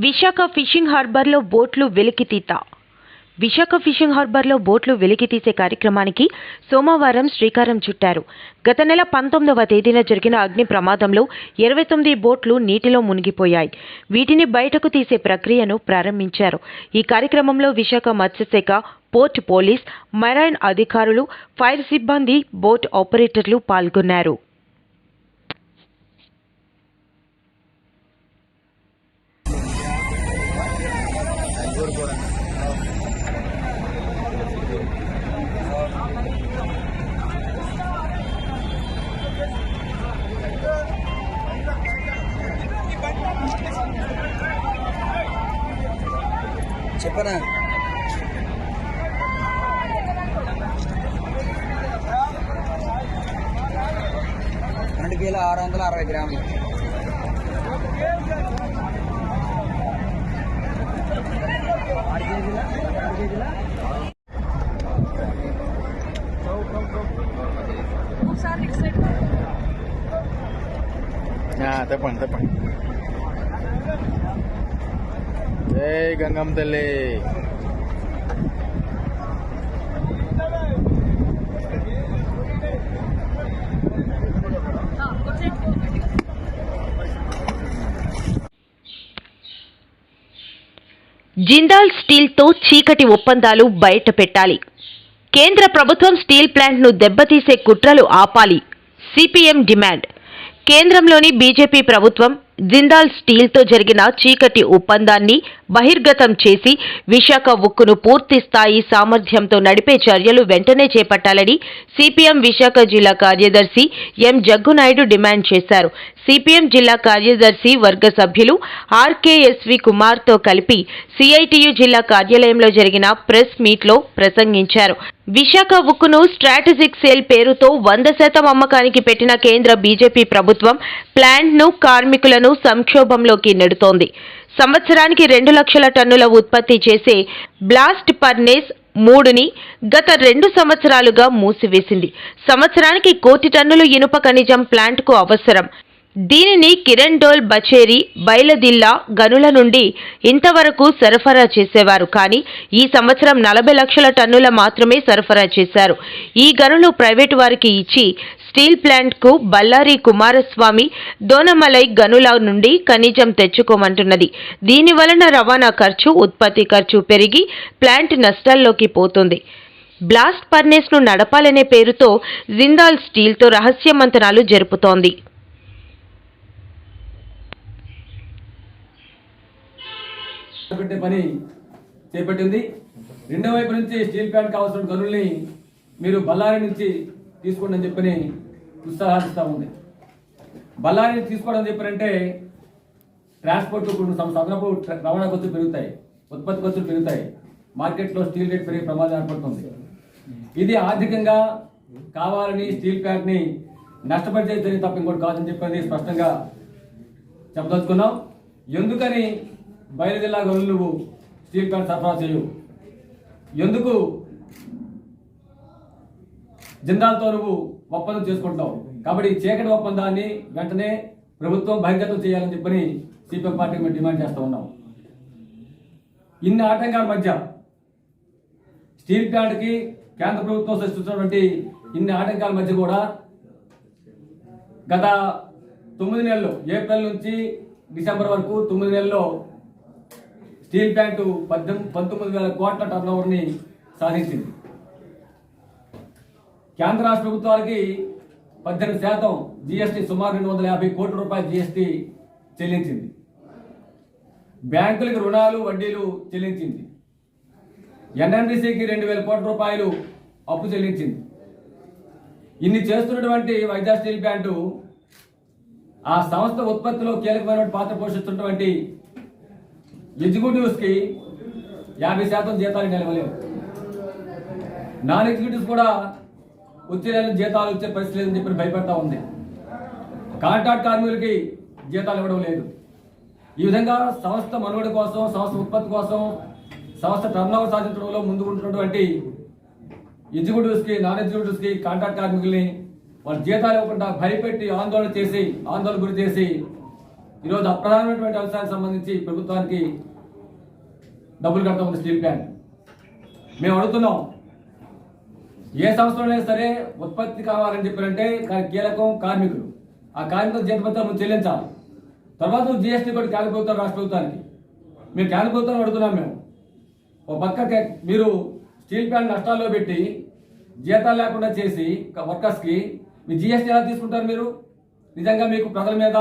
Visakha fishing హార్బర్లో బోట్లు వెలికితీత. Visakha fishing హార్బర్లో బోట్లు వెలికితీసే కార్యక్రమానికి సోమవారం శ్రీకారం చుట్టారు. గత నెల 19వ తేదీన జరిగిన అగ్ని ప్రమాదంలో 29 బోట్లు నీటిలో మునిగిపోయాయి. వీటిని బయటకు తీసే ప్రక్రియను ప్రారంభించారు. ఈ కార్యక్రమంలో విశాఖ మత్స్యశాఖ, పోర్ట్ పోలీస్, మెరైన్ అధికారులు, ఫైర్ సిబ్బంది, బోట్ ఆపరేటర్లు పాల్గొన్నారు. చెప్పనా 2,660 గ్రాములు. చెప్పండి జై గంగమ్మ తల్లి. జిందాల్ స్టీల్తో చీకటి ఒప్పందాలు బయట పెట్టాలి. కేంద్ర ప్రభుత్వం స్టీల్ ప్లాంట్ను దెబ్బతీసే కుట్రలు ఆపాలి. CPM demand. కేంద్రంలోని బీజేపీ ప్రభుత్వం జిందాల్ స్టీల్తో జరిగిన చీకటి ఒప్పందాన్ని బహిర్గతం చేసి విశాఖ ఉక్కును పూర్తి స్థాయి సామర్థ్యంతో నడిపే చర్యలు వెంటనే చేపట్టాలని సిపిఎం విశాఖ జిల్లా కార్యదర్శి ఎం జగ్గునాయుడు డిమాండ్ చేశారు. సిపిఎం జిల్లా కార్యదర్శి వర్గ సభ్యులు ఆర్కేఎస్వి కుమార్తో కలిపి సిఐటియు జిల్లా కార్యాలయంలో జరిగిన ప్రెస్ మీట్లో ప్రసంగించారు. విశాఖ ఉక్కును స్ట్రాటజిక్ సేల్ పేరుతో 100% అమ్మకానికి పెట్టిన కేంద్ర బీజేపీ ప్రభుత్వం ప్లాంట్ను, కార్మికులను సంక్షోభంలోకి నెడుతోంది. సంవత్సరానికి 2 లక్షల టన్నుల ఉత్పత్తి చేసే బ్లాస్ట్ ఫర్నేస్ 3ని గత 2 సంవత్సరాలుగా మూసివేసింది. సంవత్సరానికి 1 కోటి టన్నులు ఇనుప ఖనిజం ప్లాంట్కు అవసరం. దీనిని కిరణ్డోల్, బచేరి, బైలదిల్లా గనుల నుండి ఇంతవరకు సరఫరా చేసేవారు. కానీ ఈ సంవత్సరం 40 లక్షల టన్నుల మాత్రమే సరఫరా చేశారు. ఈ గనులు ప్రైవేటు వారికి ఇచ్చి స్టీల్ ప్లాంట్కు బళ్ళారి కుమారస్వామి, దోనమలై గనుల నుండి ఖనిజం తెచ్చుకోమంటున్నది. దీని వలన రవాణా ఖర్చు, ఉత్పత్తి ఖర్చు పెరిగి ప్లాంట్ నష్టాల్లోకి పోతుంది. బ్లాస్ట్ ఫర్నేస్ను నడపాలనే పేరుతో జిందాల్ స్టీల్తో రహస్య మంతనాలు జరుపుతోంది. పెట్టే పని చేపట్టింది. రెండో వైపు నుంచి స్టీల్ ప్లాంట్ కావాల్సిన గనుల్ని మీరు బళ్ళారి నుంచి తీసుకోండి అని చెప్పని ఉత్సాహిస్తూ ఉంది. బళ్ళారి నుంచి తీసుకోవడం చెప్పారంటే ట్రాన్స్పోర్ట్ సందర్భం రవాణా ఖర్చులు పెరుగుతాయి, ఉత్పత్తి ఖర్చులు పెరుగుతాయి, మార్కెట్లో స్టీల్ రేట్ పెరిగే ప్రమాదం ఏర్పడుతుంది. ఇది ఆర్థికంగా కావాలని స్టీల్ ప్లాంట్ని నష్టపరిచే జరిగి తప్ప ఇంకోటి కాదని చెప్పని స్పష్టంగా చెప్పదలుచుకున్నాం. ఎందుకని బయలుదేరా గనులు నువ్వు స్టీల్ ప్లాంట్ సరఫరా చేయవు? ఎందుకు జిందాల్తో నువ్వు ఒప్పందం చేసుకుంటావు? కాబట్టి ఈ చీకటి ఒప్పందాన్ని వెంటనే ప్రభుత్వం బహిర్గతం చేయాలని చెప్పని సిపిఎం పార్టీ మేము డిమాండ్ చేస్తూ ఉన్నాం. ఇన్ని ఆటంకాల మధ్య స్టీల్ ప్లాంట్కి కేంద్ర ప్రభుత్వం సృష్టించినటువంటి ఇన్ని ఆటంకాల మధ్య కూడా గత 9 నెలలు, ఏప్రిల్ నుంచి డిసెంబర్ వరకు 9 నెలల్లో స్టీల్ ప్లాంట్ 19,000 కోట్ల టర్నోవర్ని సాధించింది. కేంద్ర రాష్ట్ర ప్రభుత్వాలకి 18% జీఎస్టీ, సుమారు 250 కోట్ల రూపాయల జీఎస్టీ చెల్లించింది. బ్యాంకులకు రుణాలు, వడ్డీలు చెల్లించింది. ఎన్ఎండిసికి 2,000 కోట్ల రూపాయలు అప్పు చెల్లించింది. ఇన్ని చేస్తున్నటువంటి వైజాగ్ స్టీల్ ప్లాంట్ ఆ సంస్థ ఉత్పత్తిలో కీలకమైన పాత్ర పోషిస్తున్నటువంటి ఎగ్జిక్యూటివ్స్కి 50% జీతాలు నిలవలేవు. నాన్ ఎగ్జిక్యూటివ్స్ కూడా వచ్చే నెల జీతాలు వచ్చే పరిస్థితి లేదని చెప్పి భయపడతా ఉంది. కాంట్రాక్ట్ కార్మికులకి జీతాలు ఇవ్వడం లేదు. ఈ విధంగా సంస్థ మనుగడ కోసం, సంస్థ ఉత్పత్తి కోసం, సంస్థ టర్నోవర్ సాధించడంలో ముందుకు ఉంటున్నటువంటి ఎగ్జిక్యూటివ్స్కి, నాన్ ఎగ్జిక్యూటివ్స్కి, కాంట్రాక్ట్ కార్మికుల్ని వాళ్ళ జీతాలు ఇవ్వకుండా భయపెట్టి ఆందోళన గురి చేసి ఈరోజు అప్రధానమైనటువంటి అంశానికి సంబంధించి ప్రభుత్వానికి డబ్బులు కడతా ఉంది స్టీల్ ప్లాంట్. మేము అడుగుతున్నాం, ఏ సంస్థలోనే సరే ఉత్పత్తి కావాలని చెప్పారంటే కీలకం కార్మికులు. ఆ కార్మికుల జీతభత్యాలు నువ్వు చెల్లించాలి. తర్వాత నువ్వు జీఎస్టీ కూడా కేంద్ర ప్రభుత్వం రాష్ట్ర ప్రభుత్వానికి. మేము కేంద్ర ప్రభుత్వాన్ని అడుగుతున్నాం. మేము ఒక పక్క మీరు స్టీల్ ప్లాంట్ నష్టాల్లో పెట్టి జీతాలు లేకుండా చేసి వర్కర్స్కి మీ జీఎస్టీ ఎలా తీసుకుంటారు మీరు? నిజంగా మీకు ప్రజల మీద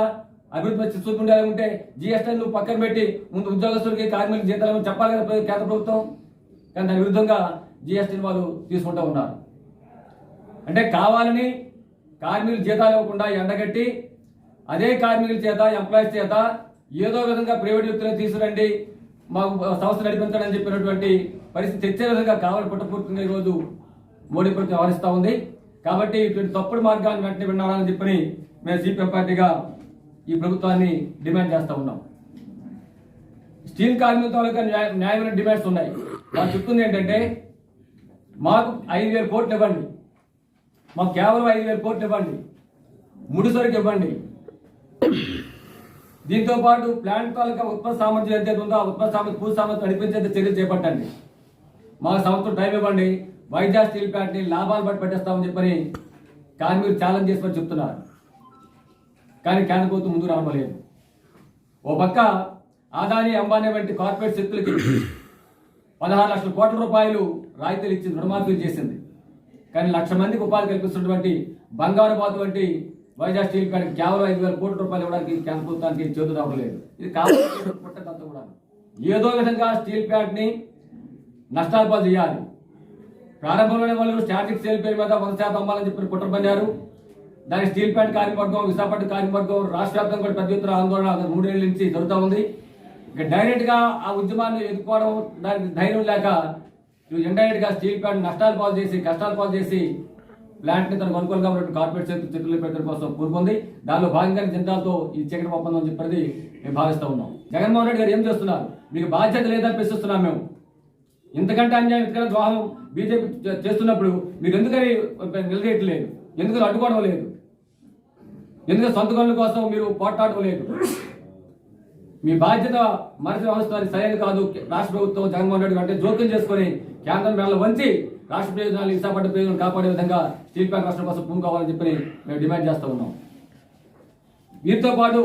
అభివృద్ధి చూసుకుంటే ఉంటే జీఎస్టీ నువ్వు పక్కన పెట్టి ముందు ఉద్యోగస్తులకి కార్మికులకి జీతాలు చెప్పాలి కదా కేంద్ర ప్రభుత్వం. కానీ దాని విరుద్ధంగా జీఎస్టీని వాళ్ళు తీసుకుంటూ ఉన్నారు. అంటే కావాలని కార్మికులు జీతాలు ఇవ్వకుండా ఎండగట్టి అదే కార్మికుల చేత ఎంప్లాయీస్ చేత ఏదో విధంగా ప్రైవేట్ వ్యక్తులను తీసుకురండి మాకు సంస్థ నడిపించాలని చెప్పినటువంటి పరిస్థితి తెచ్చే విధంగా కావాలి పుట్టపూర్తిగా ఈరోజు మోడీ ప్రభుత్వం వ్యవహరిస్తూ ఉంది. కాబట్టి ఇటువంటి తప్పుడు మార్గాన్ని వెంటనే వినాలని చెప్పని మేము సిపిఎం పార్టీగా ఈ ప్రభుత్వాన్ని డిమాండ్ చేస్తూ ఉన్నాం. స్టీల్ కార్మికుల తాలూకా న్యాయమైన డిమాండ్స్ ఉన్నాయి. వాళ్ళు చెప్తుంది ఏంటంటే మాకు 5,000 కోట్లు ఇవ్వండి, మాకు కేవలం 5,000 కోట్లు ఇవ్వండి, ముడిసరికి ఇవ్వండి, దీంతో పాటు ప్లాంట్ తాలూకా ఉత్పత్తి సామర్థ్యం ఎంత ఉందో ఆ ఉత్పత్తి సామర్థ్యం పూర్తి సామర్థ్యం నడిపించేంత చర్యలు చేపట్టండి, మాకు సంవత్సరం టైం ఇవ్వండి, వైజాగ్ స్టీల్ ప్లాంట్ని లాభాలు బట్టి పెట్టేస్తామని చెప్పని కార్మికులు ఛాలెంజ్ చేసి చెప్తున్నారు. కానీ కేంద్ర ప్రభుత్వం ముందుకు రావడం లేదు. ఓ పక్క అదానీ అంబానీ వంటి కార్పొరేట్ శక్తులకి 16 లక్షల కోట్ల రూపాయలు రాయితీలు ఇచ్చింది, రుణమాఫీలు చేసింది. కానీ 1,00,000 మందికి ఉపాధి కల్పిస్తున్నటువంటి బంగారుబాద్ వంటి వైజాగ్ స్టీల్ ప్లాంట్ కేవలం 5,000 కోట్ల రూపాయలు ఇవ్వడానికి కేంద్ర ప్రభుత్వానికి చేతులు రావడం లేదు. ఇది కావాలంతా కూడా ఏదో విధంగా స్టీల్ ప్లాంట్ని నష్టాలు పాలు చేయాలి. ప్రారంభంలోనే వాళ్ళు స్టాటిక్ సేల్ పేరు మీద 100% అమ్మాలని చెప్పి కుట్ర పన్నారు. దానికి స్టీల్ ప్లాంట్ కార్మికవర్గం, విశాఖపట్నం కార్మికవర్గం రాష్ట్ర వ్యాప్తంగా కూడా పెద్ద ఎత్తున ఆందోళన 3 ఏళ్ల నుంచి జరుగుతూ ఉంది. ఇక డైరెక్ట్ గా ఆ ఉద్యమాన్ని ఎదుర్కోవడం దానికి ధైర్యం లేక ఇండైరెక్ట్ గా స్టీల్ ప్లాంట్ నష్టాలు పాలు చేసి కష్టాలు పాలు చేసి ప్లాంట్ ని తనకు అనుకూలంగా ఉన్నటువంటి కార్పొరేట్ చేతులు పెట్టడం కోసం పూనుకుంది. దానిలో భాగంగానే జనతాలతో ఈ చీకటి ఒప్పందం చెప్పేది మేము భావిస్తూ ఉన్నాం. జగన్మోహన్ రెడ్డి గారు ఏం చేస్తున్నారు? మీకు బాధ్యత లేదని ప్రశ్నిస్తున్నాం మేము. ఇంతకంటే అన్యాయం, ఇంతకంటే ద్రోహం బీజేపీ చేస్తున్నప్పుడు మీరు ఎందుకని నిలదీయట్లేదు? ఎందుకని అడ్డుకోవడం లేదు? ఎందుకంటే సొంత గనుల కోసం మీరు పోట్లాడడం లేదు? మీ బాధ్యత మరచి వ్యవస్థ సరైనది కాదు. రాష్ట్ర ప్రభుత్వం జగన్మోహన్ రెడ్డి అంటే జోక్యం చేసుకుని కేంద్రం మేళ వంచి రాష్ట్ర ప్రయోజనాలు, విశాఖపట్నం ప్రయోజనాలు కాపాడే విధంగా స్టీల్ ప్లాంట్ రాష్ట్రం కోసం పూనుకోవాలని చెప్పి మేము డిమాండ్ చేస్తూ ఉన్నాం. వీరితో పాటు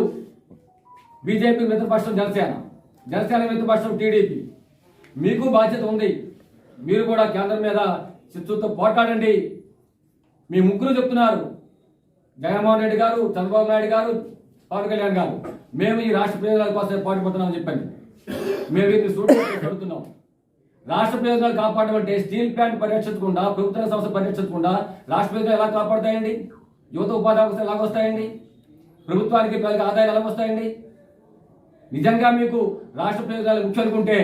బీజేపీ మిత్రపక్షం జనసేన మిత్రపక్షం టీడీపీ, మీకు బాధ్యత ఉంది. మీరు కూడా కేంద్రం మీద చిత్తూరుతో పోట్లాడండి. మీ ముగ్గురు చెప్తున్నారు, జగన్మోహన్ రెడ్డి గారు, చంద్రబాబు నాయుడు గారు, పవన్ కళ్యాణ్ గారు, మేము ఈ రాష్ట్ర ప్రయోజనాల కోసం పాటుపడుతున్నామని చెప్పండి. మేము వీటిని అడుగుతున్నాం. రాష్ట్ర ప్రయోజనాలు కాపాడడం అంటే స్టీల్ ప్లాంట్ పరిరక్షించకుండా, ప్రభుత్వ సంస్థ పరిరక్షించకుండా రాష్ట్ర ప్రయోజనాలు ఎలా కాపాడుతాయండి? యువత ఉపాధి అవకాశాలు ఎలా వస్తాయండి? ప్రభుత్వానికి ప్రజలకు ఆదాయాలు ఎలా వస్తాయండి? నిజంగా మీకు రాష్ట్ర ప్రయోజనాలు ముఖ్యం అనుకుంటే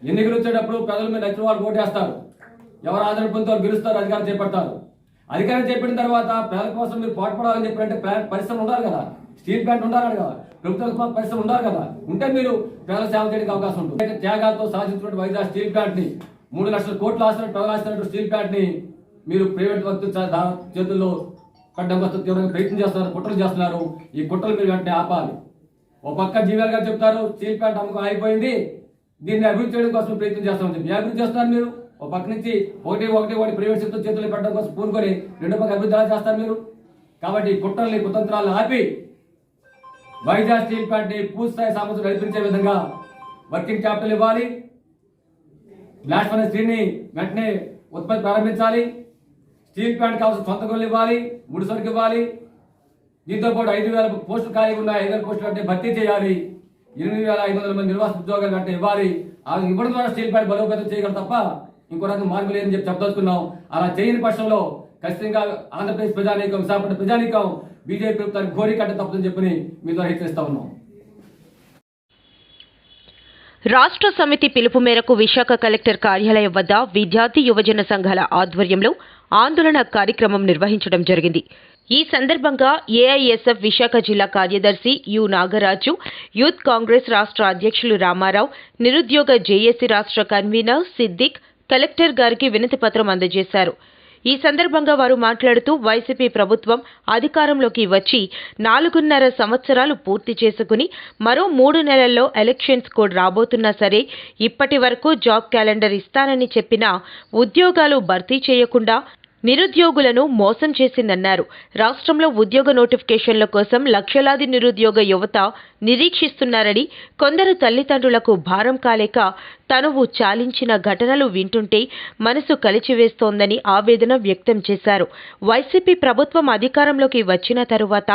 ఎన్నికలు వచ్చేటప్పుడు ప్రజల మీద నచ్చిన వాళ్ళు ఓటేస్తారు, ఎవరు ఆదరణ పొందుతారు, గెలుస్తారు, అధికారం చేపడతారు. అధికారం చేపట్టిన తర్వాత ప్రజల కోసం మీరు పాటుపడాలని చెప్పారంటే పరిశ్రమ ఉండాలి కదా, స్టీల్ ప్లాంట్ ఉండాలి కదా, ప్రభుత్వ పరిశ్రమ ఉండాలి కదా. ఉంటే మీరు ప్రజల సేవ చేయడానికి అవకాశం ఉంటుంది. త్యాగాలతో సాధించినటువంటి వైజాగ్ స్టీల్ ప్లాంట్ ని 3 లక్షల కోట్లు ఆస్తున్నట్టు ప్రజలు ఆస్తున్నట్టు స్టీల్ ప్లాంట్ ని మీరు ప్రైవేట్ వ్యక్తుల చేతుల్లో పెట్టడం కోసం తీవ్రంగా ప్రయత్నం చేస్తున్నారు, కుట్రలు చేస్తున్నారు. ఈ కుట్రలు మీరు వెంటనే ఆపాలి. ఒక పక్క జీవీఎల్ గారు చెప్తారు స్టీల్ ప్లాంట్ అమ్మకం అయిపోయింది, దీన్ని అభివృద్ధి చేయడం కోసం ప్రయత్నం చేస్తామని చెప్పి అభివృద్ధి చేస్తున్నారు మీరు. ఒక పక్క నుంచి ఒకటి ప్రైవేట్ శక్తుల చేతులు పెట్టడం కోసం పూనుకొని రెండో పక్క అభివృద్ధి ఎలా చేస్తారు మీరు? కాబట్టి కుట్రల్ని కుతంత్రాలను ఆపి వైజాగ్ స్టీల్ ప్లాంట్ ని పూర్తిస్థాయి సామర్థ్యం నడిపించే విధంగా వర్కింగ్ క్యాపిటల్ ఇవ్వాలి. బ్లాస్ట్ ఫర్నెస్ 3 ని వెంటనే ఉత్పత్తి ప్రారంభించాలి. స్టీల్ ప్లాంట్ కావాల్సిన సొంత గనులు ఇవ్వాలి, ముడిసరుకు ఇవ్వాలి. దీంతో పాటు 5,000 పోస్టులు ఖాళీగా ఉన్నాయి, 5,000 పోస్టులు అంటే భర్తీ చేయాలి. 8,500 మంది నిర్వాసిత ఉద్యోగాలు అంటే ఇవ్వాలి. అవి ఇవ్వడం ద్వారా స్టీల్ ప్లాంట్ బలోపేతం చేయగలం తప్ప ఇంకో రకం మార్పు లేదని చెప్పదలుచుకున్నాం. అలా చేయని పక్షంలో ఖచ్చితంగా ఆంధ్రప్రదేశ్ ప్రజానీకం, విశాఖపట్నం ప్రజానీకం బీజేపీ ప్రభుత్వానికి ఘోరీ కట్ట తప్పదని చెప్పని మీ ద్వారా హెచ్చరిస్తా ఉన్నాం. రాష్ట్ర సమితి పిలుపు మేరకు విశాఖ కలెక్టర్ కార్యాలయం వద్ద విద్యార్థి యువజన సంఘాల ఆధ్వర్యంలో ఆందోళన కార్యక్రమం నిర్వహించడం జరిగింది. ఈ సందర్భంగా ఏఐఎస్ఎఫ్ విశాఖ జిల్లా కార్యదర్శి యు నాగరాజు, యూత్ కాంగ్రెస్ రాష్ట్ర అధ్యక్షులు రామారావు, నిరుద్యోగ జేఏసీ రాష్ట్ర కన్వీనర్ సిద్దిక్ కలెక్టర్ గారికి వినతి పత్రం అందజేశారు. ఈ సందర్భంగా వారు మాట్లాడుతూ వైసీపీ ప్రభుత్వం అధికారంలోకి వచ్చి 4.5 సంవత్సరాలు పూర్తి చేసుకుని మరో 3 నెలల్లో ఎలక్షన్స్ కోడ్ రాబోతున్నా సరే ఇప్పటి వరకు జాబ్ క్యాలెండర్ ఇస్తానని చెప్పినా ఉద్యోగాలు భర్తీ చేయకుండా నిరుద్యోగులను మోసం చేసిందన్నారు. రాష్ట్రంలో ఉద్యోగ నోటిఫికేషన్ల కోసం లక్షలాది నిరుద్యోగ యువత నిరీక్షిస్తున్నారని, కొందరు తల్లిదండ్రులకు భారం కాలేక తనువు చాలించిన ఘటనలు వింటుంటే మనసు కలిచివేస్తోందని ఆవేదన వ్యక్తం చేశారు. వైసీపీ ప్రభుత్వం అధికారంలోకి వచ్చిన తరువాత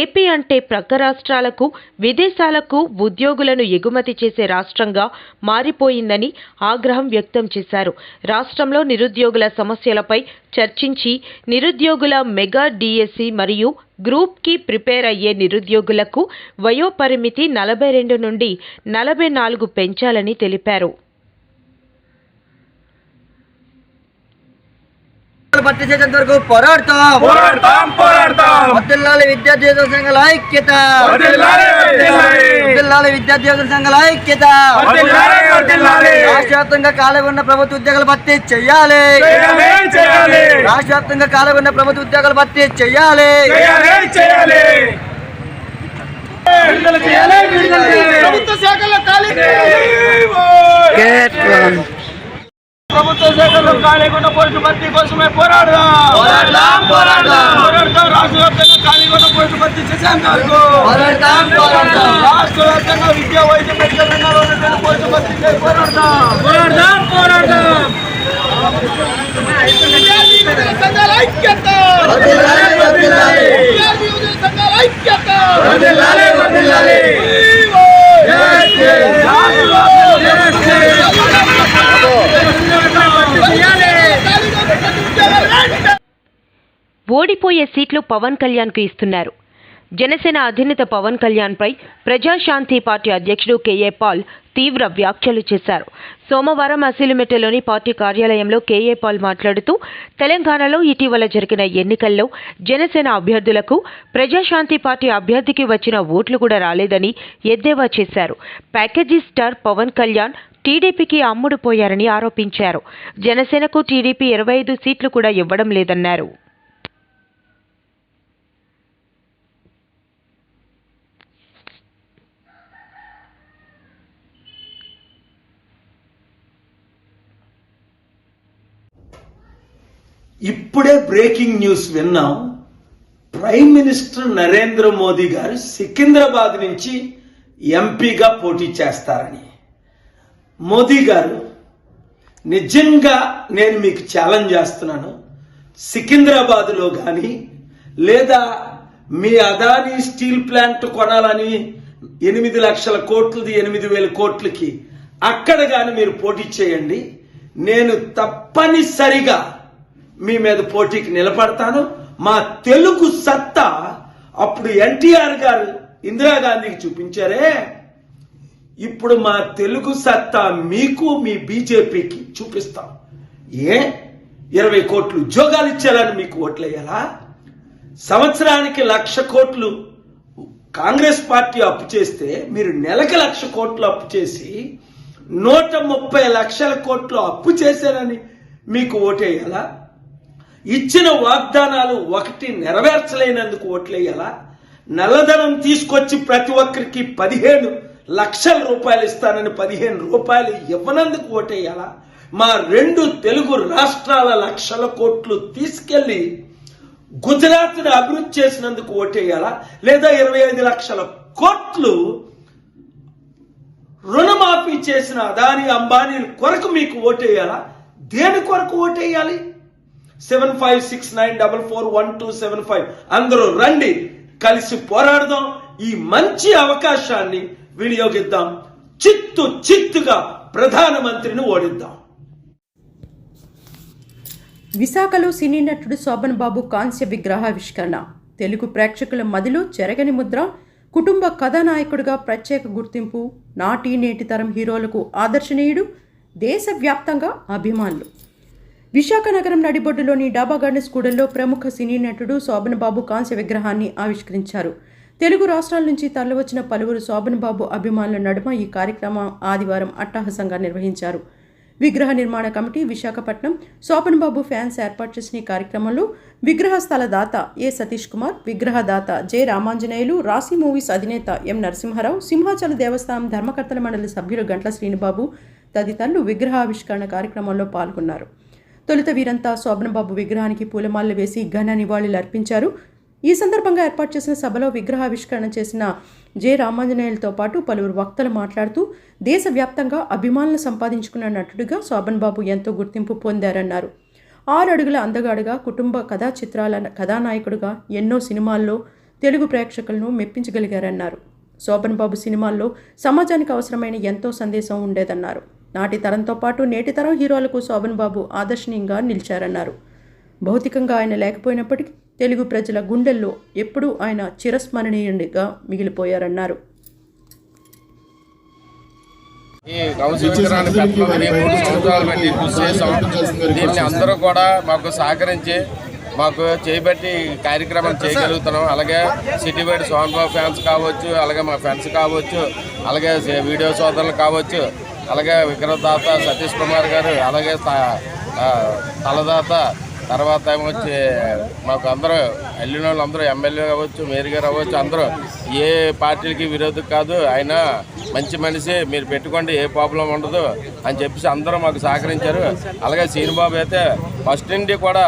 ఏపీ అంటే ప్రక్క రాష్ట్రాలకు, విదేశాలకు ఉద్యోగులను ఎగుమతి చేసే రాష్ట్రంగా మారిపోయిందని ఆగ్రహం వ్యక్తం చేశారు. రాష్ట్రంలో నిరుద్యోగుల సమస్యలపై చర్చించి నిరుద్యోగుల మెగా డిఎస్సి మరియు గ్రూప్కి ప్రిపేర్ అయ్యే నిరుద్యోగులకు వయోపరిమితి 42 నుండి 44 పెంచాలని తెలిపారు. భర్తీ చేసేంత వరకు పోరాడతాం. వర్ధిల్లాలి విద్యార్థి యువజన సంఘాల ఐక్యత. వర్ధిల్లాలి విద్యార్థి యువజన సంఘాల ఐక్యత. రాష్ట్ర వ్యాప్తంగా ఖాళీగా ఉన్న ప్రభుత్వ ఉద్యోగాలు భర్తీ చేయాలి. రాష్ట్ర వ్యాప్తంగా ఖాళీగా ఉన్న ప్రభుత్వ ఉద్యోగాలు భర్తీ చేయాలి. ప్రభుత్వ శాఖల్లో ఖాళీ ప్రభుత్వ శాఖల్లో ఖాళీగా ఉన్న పోస్టు భర్తీ కోసమే పోరాడదాం. రాష్ట్ర వ్యాప్తంగా ఖాళీగా ఉన్న పోస్టు భర్తీ చేసేంత వరకు రాష్ట్ర వ్యాప్తంగా విద్యా, వైద్య, మెడికల్ రంగాల్లో ఉన్న పోస్టు భర్తీ చేసి పోరాడదాం. సంఘాల ఐక్యత. సంఘాల ఐక్యత. ఓడిపోయే సీట్లు పవన్ కళ్యాణ్కు ఇస్తున్నారు. జనసేన అధినేత పవన్ కళ్యాణ్పై ప్రజాశాంతి పార్టీ అధ్యక్షుడు కేఏ పాల్ తీవ్ర వ్యాఖ్యలు చేశారు. సోమవారం అసిలిమెట్టలోని పార్టీ కార్యాలయంలో కేఏ పాల్ మాట్లాడుతూ తెలంగాణలో ఇటీవల జరిగిన ఎన్నికల్లో జనసేన అభ్యర్థులకు ప్రజాశాంతి పార్టీ అభ్యర్థికి వచ్చిన ఓట్లు కూడా రాలేదని ఎద్దేవా చేశారు. ప్యాకేజీ స్టార్ పవన్ కళ్యాణ్ టీడీపీకి అమ్ముడుపోయారని ఆరోపించారు. జనసేనకు టీడీపీ 25 సీట్లు కూడా ఇవ్వడం లేదన్నారు. ఇప్పుడే బ్రేకింగ్ న్యూస్ విన్నాం. ప్రైమ్ మినిస్టర్ నరేంద్ర మోదీ గారు సికింద్రాబాద్ నుంచి ఎంపీగా పోటీ చేస్తారని. మోదీ గారు, నిజంగా నేను మీకు ఛాలెంజ్ చేస్తున్నాను. సికింద్రాబాద్లో కానీ లేదా మీ అదానీ స్టీల్ ప్లాంట్ కొనాలని 8 లక్షల కోట్లది 8,000 కోట్లకి అక్కడ కానీ మీరు పోటీ చేయండి. నేను తప్పనిసరిగా మీ మీద పోటీకి నిలబడతాను. మా తెలుగు సత్తా అప్పుడు ఎన్టీఆర్ గారు ఇందిరాగాంధీకి చూపించారే, ఇప్పుడు మా తెలుగు సత్తా మీకు, మీ బీజేపీకి చూపిస్తాం. 20 కోట్లు ఉద్యోగాలు ఇచ్చారని మీకు ఓట్లేయాలా? సంవత్సరానికి 1,00,000 కోట్లు కాంగ్రెస్ పార్టీ అప్పు చేస్తే మీరు నెలకు 1,00,000 కోట్లు అప్పు చేసి 130 లక్షల కోట్లు అప్పు చేశారని మీకు ఓటేయాలా? ఇచ్చిన వాగ్దానాలు ఒకటి నెరవేర్చలేనందుకు ఓట్లేయాలా? నల్లధనం తీసుకొచ్చి ప్రతి ఒక్కరికి 15 లక్షల రూపాయలు ఇస్తానని 15 రూపాయలు ఇవ్వనందుకు ఓటేయాలా? మా 2 తెలుగు రాష్ట్రాల 1,00,000 కోట్లు తీసుకెళ్లి గుజరాత్ను అభివృద్ధి చేసినందుకు ఓటేయాలా? లేదా 25 లక్షల కోట్లు రుణమాఫీ చేసిన అదానీ, అంబానీ కొరకు మీకు ఓటేయాలా? దేని కొరకు ఓటేయాలి? 7569441275 అందరూ రండి, కలిసి పోరాడదాం. ఈ మంచి అవకాశాన్ని వినియోగిద్దాం. చిత్తుగా ప్రధానమంత్రిని ఓడిద్దాం. విశాఖలో సినీ నటుడు శోభన్ బాబు కాంస్య విగ్రహావిష్కరణ. తెలుగు ప్రేక్షకుల మదిలో చెరగని ముద్ర. కుటుంబ కథానాయకుడిగా ప్రత్యేక గుర్తింపు. నాటి నేటి తరం హీరోలకు ఆదర్శనీయుడు. దేశవ్యాప్తంగా అభిమానులు. విశాఖ నగరం నడిబొడ్డులోని డాబా గార్డెన్స్ కూడల్లో ప్రముఖ సినీ నటుడు శోభన్ బాబు కాంస్య విగ్రహాన్ని ఆవిష్కరించారు. తెలుగు రాష్ట్రాల నుంచి తరలివచ్చిన పలువురు శోభన్ బాబు అభిమానుల నడుమ ఈ కార్యక్రమం ఆదివారం అట్టహాసంగా నిర్వహించారు. విగ్రహ నిర్మాణ కమిటీ విశాఖపట్నం శోభన్ బాబు ఫ్యాన్స్ ఏర్పాటు చేసిన ఈ కార్యక్రమంలో విగ్రహ స్థల దాత ఏ సతీష్ కుమార్, విగ్రహ దాత జె రామాంజనేయులు, రాశి మూవీస్ అధినేత ఎం నరసింహారావు, సింహాచల దేవస్థానం ధర్మకర్తల మండలి సభ్యులు గంట్ల శ్రీనుబాబు తదితరులు విగ్రహావిష్కరణ కార్యక్రమంలో పాల్గొన్నారు. తొలుత వీరంతా శోభన్ బాబు విగ్రహానికి పూలమాలలు వేసి ఘన నివాళులు అర్పించారు. ఈ సందర్భంగా ఏర్పాటు చేసిన సభలో విగ్రహావిష్కరణ చేసిన జె రామాంజనేయులతో పాటు పలువురు వక్తలు మాట్లాడుతూ దేశవ్యాప్తంగా అభిమానులు సంపాదించుకున్న నటుడిగా శోభన్ బాబు ఎంతో గుర్తింపు పొందారన్నారు. 6 అడుగుల అందగాడుగా, కుటుంబ కథా చిత్రాల కథానాయకుడిగా ఎన్నో సినిమాల్లో తెలుగు ప్రేక్షకులను మెప్పించగలిగారన్నారు. శోభన్ బాబు సినిమాల్లో సమాజానికి అవసరమైన ఎంతో సందేశం ఉండేదన్నారు. నాటి తరంతో పాటు నేటి తరం హీరోలకు శోభన్ బాబు ఆదర్శనీయంగా నిలిచారన్నారు. భౌతికంగా ఆయన లేకపోయినప్పటికీ తెలుగు ప్రజల గుండెల్లో ఎప్పుడూ ఆయన చిరస్మరణీయుడిగా మిగిలిపోయారన్నారు. ఈ కౌన్సిల్ విగ్రహాన్ని పెట్టమని 3 సంవత్సరాలు పెట్టి కృషి చేసాం. దీన్ని అందరూ కూడా మాకు సహకరించి మాకు చేయబట్టి కార్యక్రమం చేయగలుగుతున్నాం. అలాగే సిటీ వైడ్ శోభన్ బాబు ఫ్యాన్స్ కావచ్చు, అలాగే మా ఫ్రెండ్స్ కావచ్చు, అలాగే వీడియో సోదరులు కావచ్చు, అలాగే విగ్రహదాత సతీష్ కుమార్ గారు, అలాగే తలదాత, తర్వాత ఏమొచ్చి మాకు అందరూ వెళ్ళిన వాళ్ళు అందరూ ఎమ్మెల్యే అవ్వచ్చు, మేయర్ గారు అవ్వచ్చు, అందరూ ఏ పార్టీలకి విరోధం కాదు, ఆయన మంచి మనిషి, మీరు పెట్టుకోండి ఏ ప్రాబ్లం ఉండదు అని చెప్పేసి అందరూ మాకు సహకరించారు. అలాగే శ్రీనుబాబు అయితే ఫస్ట్ నుండి కూడా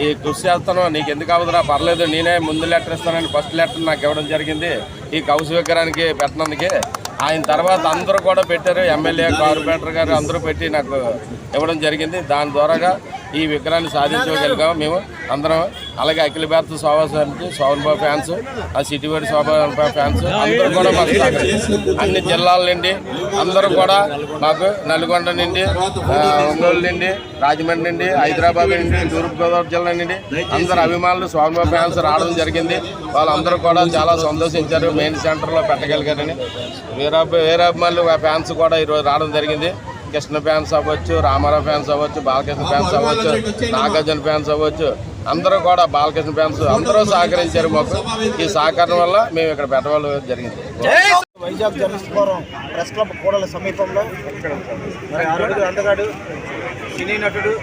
ఈ కృషి చేస్తాను, నీకు ఎందుకు అవదురా పర్లేదు, నేనే ముందు లెటర్ ఇస్తానని ఫస్ట్ లెటర్ నాకు ఇవ్వడం జరిగింది ఈ కౌసు విగ్రహానికి పెట్టడానికి. ఆయన తర్వాత అందరూ కూడా పెట్టారు, ఎమ్మెల్యే, కార్పొరేటర్ గారు అందరూ పెట్టి నాకు ఇవ్వడం జరిగింది. దాని ద్వారాగా ఈ విగ్రహాన్ని సాధించగలిగాము మేము అందరం. అలాగే అఖిల భారత శోభా సమితి, శోభన్ బాబు ఫ్యాన్స్, ఆ సిటీ వైడ్ శోభన్ బాబు ఫ్యాన్స్ అందరూ కూడా మాకు అన్ని జిల్లాల నుండి అందరూ కూడా మాకు నల్గొండ నుండి, ఒంగోలు నుండి, రాజమండ్రి నుండి, హైదరాబాద్ నుండి, తూర్పుగోదావరి జిల్లా నుండి అందరు అభిమానులు శోభన్ బాబు ఫ్యాన్స్ రావడం జరిగింది. వాళ్ళందరూ కూడా చాలా సంతోషించారు మెయిన్ సెంటర్లో పెట్టగలిగారని. వేరే అభిమానులు ఫ్యాన్స్ కూడా ఈరోజు రావడం జరిగింది. కృష్ణ ఫ్యాన్స్ అవ్వచ్చు, రామారావు ఫ్యాన్స్ అవ్వచ్చు, బాలకృష్ణ ఫ్యాన్స్ అవ్వచ్చు, నాగార్జున ఫ్యాన్స్ అవ్వచ్చు, అందరూ కూడా బాలకృష్ణ ఫ్యాన్స్ అందరూ సహకరించారు. మాకు ఈ సహకారం వల్ల మేము ఇక్కడ పెట్టవడం జరిగింది. Vizag journalist forum press club కూడల సమీపంలో మరి 6 అడుగుల అందగాడు, సినీ నటుడు,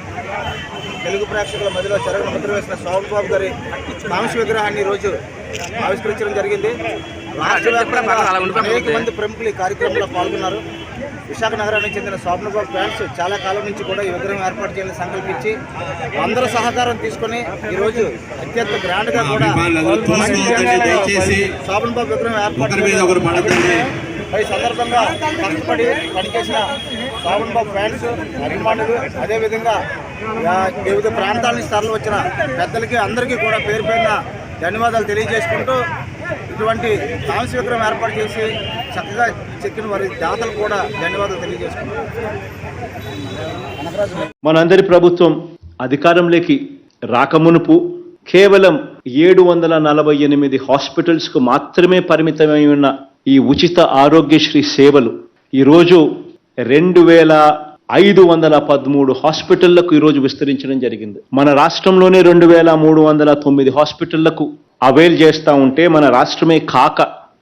తెలుగు ప్రేక్షకుల మధ్యలో చెరగని ముద్ర వేసిన శోభన్ బాబు గారి కాంస్య విగ్రహాన్ని ఈరోజు ఆవిష్కరించడం జరిగింది. రాష్ట్ర వ్యాప్తంగా అనేక మంది ప్రముఖులు ఈ కార్యక్రమంలో పాల్గొన్నారు. విశాఖ నగరానికి చెందిన శోభన్ బాబు ఫ్యాన్స్ చాలా కాలం నుంచి కూడా ఈ విగ్రహం ఏర్పాటు చేయాలని సంకల్పించి అందరూ సహకారం తీసుకొని ఈరోజు అత్యంత గ్రాండ్గా కూడా శోభన్ బాబు విగ్రహం ఏర్పాటు ఈ సందర్భంగా కష్టపడి పనిచేసిన శోభన్ బాబు ఫ్యాన్స్, అభిమానులు, అదేవిధంగా వివిధ ప్రాంతాల నుంచి తరలి వచ్చిన పెద్దలకి అందరికీ కూడా పేరు పేరున ధన్యవాదాలు తెలియజేసుకుంటూ ఇటువంటి కాంస్య విగ్రహం ఏర్పాటు చేసి చక్కగా చెక్కిన వారి దాతలు కూడా ధన్యవాదాలు తెలియజేసుకుంటున్నారు. మనందరి ప్రభుత్వం అధికారంలోకి రాకమునుపు కేవలం 748 హాస్పిటల్స్కు మాత్రమే పరిమితమై ఉన్న ఈ ఉచిత ఆరోగ్యశ్రీ సేవలు ఈరోజు 2513 హాస్పిటళ్లకు ఈరోజు విస్తరించడం జరిగింది. మన రాష్ట్రంలోనే 2309 హాస్పిటళ్లకు అవైల్ చేస్తూ ఉంటే మన రాష్ట్రమే కాక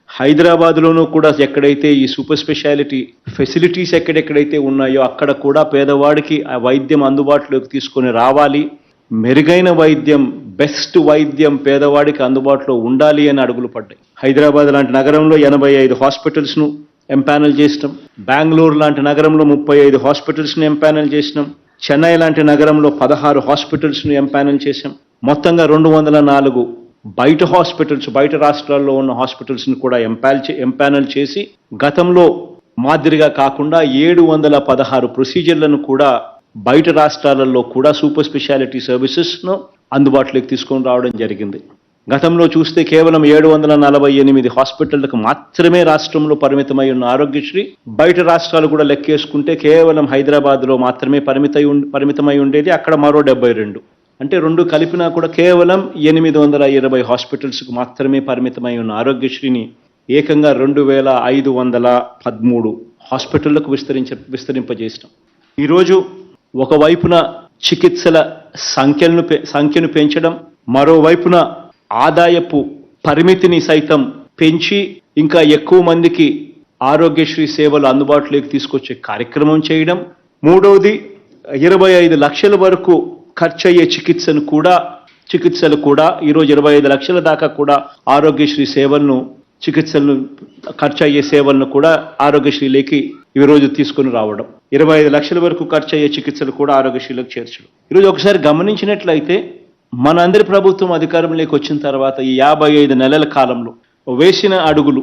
హైదరాబాద్లోనూ కూడా ఎక్కడైతే ఈ సూపర్ స్పెషాలిటీ ఫెసిలిటీస్ ఎక్కడెక్కడైతే ఉన్నాయో అక్కడ కూడా పేదవాడికి ఆ వైద్యం అందుబాటులోకి తీసుకొని రావాలి. మెరుగైన వైద్యం, బెస్ట్ వైద్యం పేదవాడికి అందుబాటులో ఉండాలి అని అడుగులు పడ్డాయి. హైదరాబాద్ లాంటి నగరంలో 85 హాస్పిటల్స్ను ఎంపానల్ చేసినాం. బెంగళూరు లాంటి నగరంలో 35 హాస్పిటల్స్ను ఎంపానల్ చేసినాం. చెన్నై లాంటి నగరంలో 16 హాస్పిటల్స్ను ఎంపానల్ చేశాం. మొత్తంగా 204 బయట హాస్పిటల్స్, బయట రాష్ట్రాల్లో ఉన్న హాస్పిటల్స్ని కూడా ఎంపానల్ చేసి గతంలో మాదిరిగా కాకుండా 716 ప్రొసీజర్లను కూడా బయట రాష్ట్రాలలో కూడా సూపర్ స్పెషాలిటీ సర్వీసెస్ను అందుబాటులోకి తీసుకొని రావడం జరిగింది. గతంలో చూస్తే కేవలం 748 హాస్పిటళ్లకు మాత్రమే రాష్ట్రంలో పరిమితమై ఉన్న ఆరోగ్యశ్రీ బయట రాష్ట్రాలు కూడా లెక్కేసుకుంటే కేవలం హైదరాబాద్లో మాత్రమే పరిమితమై ఉండేది. అక్కడ మరో 72, అంటే 2 కలిపినా కూడా కేవలం 820 హాస్పిటల్స్కు మాత్రమే పరిమితమై ఉన్న ఆరోగ్యశ్రీని ఏకంగా 2513 హాస్పిటళ్లకు విస్తరింపజేసినాం. ఈరోజు ఒకవైపున చికిత్సల సంఖ్యను పెంచడం, మరోవైపున ఆదాయపు పరిమితిని సైతం పెంచి ఇంకా ఎక్కువ మందికి ఆరోగ్యశ్రీ సేవలు అందుబాటులోకి తీసుకొచ్చే కార్యక్రమం చేయడం, మూడవది 25 లక్షల వరకు ఖర్చు అయ్యే చికిత్సలు కూడా ఈరోజు 25 లక్షల దాకా కూడా ఆరోగ్యశ్రీ సేవలను ఖర్చు అయ్యే సేవలను కూడా ఆరోగ్యశ్రీలోకి ఈరోజు తీసుకుని రావడం, 25 లక్షల వరకు ఖర్చు అయ్యే చికిత్సలు కూడా ఆరోగ్యశ్రీలోకి చేర్చడం. ఈరోజు ఒకసారి గమనించినట్లయితే మనందరి ప్రభుత్వం అధికారంలోకి వచ్చిన తర్వాత ఈ 55 నెలల కాలంలో వేసిన అడుగులు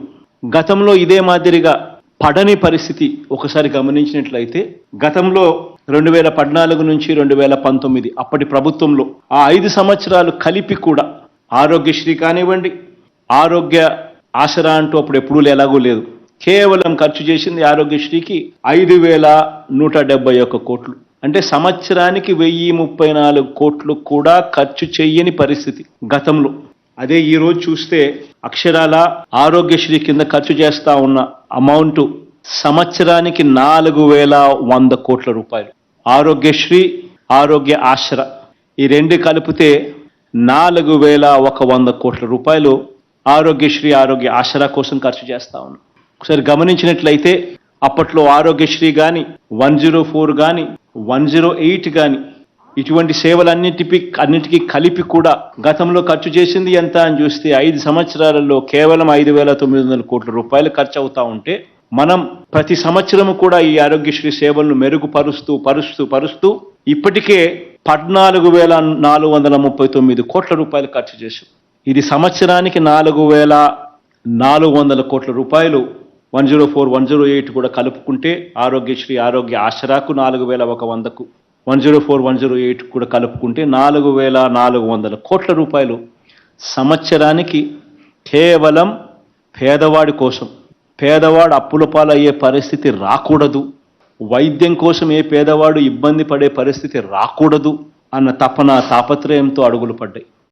గతంలో ఇదే మాదిరిగా పడని పరిస్థితి ఒకసారి గమనించినట్లయితే గతంలో 2014 నుంచి 2019 అప్పటి ప్రభుత్వంలో ఆ 5 సంవత్సరాలు కలిపి కూడా ఆరోగ్యశ్రీ కానివ్వండి, ఆరోగ్య ఆసరా అంటూ అప్పుడు ఎప్పుడూ ఎలాగూ లేదు, కేవలం ఖర్చు చేసింది ఆరోగ్యశ్రీకి 5,171 కోట్లు. అంటే సంవత్సరానికి 1,034 కోట్లు కూడా ఖర్చు చెయ్యని పరిస్థితి గతంలో. అదే ఈ రోజు చూస్తే అక్షరాల ఆరోగ్యశ్రీ కింద ఖర్చు చేస్తా ఉన్న అమౌంట్ సంవత్సరానికి 4,100 కోట్ల రూపాయలు. ఆరోగ్యశ్రీ, ఆరోగ్య ఆసరా ఈ రెండు కలిపితే 4,100 కోట్ల రూపాయలు ఆరోగ్యశ్రీ, ఆరోగ్య ఆసరా కోసం ఖర్చు చేస్తా ఉన్నాం. ఒకసారి గమనించినట్లయితే అప్పట్లో ఆరోగ్యశ్రీ కానీ, 104 కానీ, 108 కానీ ఇటువంటి సేవలన్నిటికీ కలిపి కూడా గతంలో ఖర్చు చేసింది ఎంత అని చూస్తే 5 సంవత్సరాలలో కేవలం 5,900 కోట్ల రూపాయలు ఖర్చు అవుతా ఉంటే మనం ప్రతి సంవత్సరము కూడా ఈ ఆరోగ్యశ్రీ సేవలను మెరుగుపరుస్తూ ఇప్పటికే 14,439 కోట్ల రూపాయలు ఖర్చు చేశాం. ఇది సంవత్సరానికి 4,400 కోట్ల రూపాయలు 104, 108 కూడా కలుపుకుంటే ఆరోగ్యశ్రీ, ఆరోగ్య ఆసరాకు 4,100కు 104, 108 కూడా కలుపుకుంటే 4,400 కోట్ల రూపాయలు సంవత్సరానికి కేవలం పేదవాడి కోసం, పేదవాడు అప్పుల పాలయ్యే పరిస్థితి రాకూడదు, వైద్యం కోసం ఏ పేదవాడు ఇబ్బంది పడే పరిస్థితి రాకూడదు అన్న తాపత్రయంతో అడుగులు పడ్డాయి.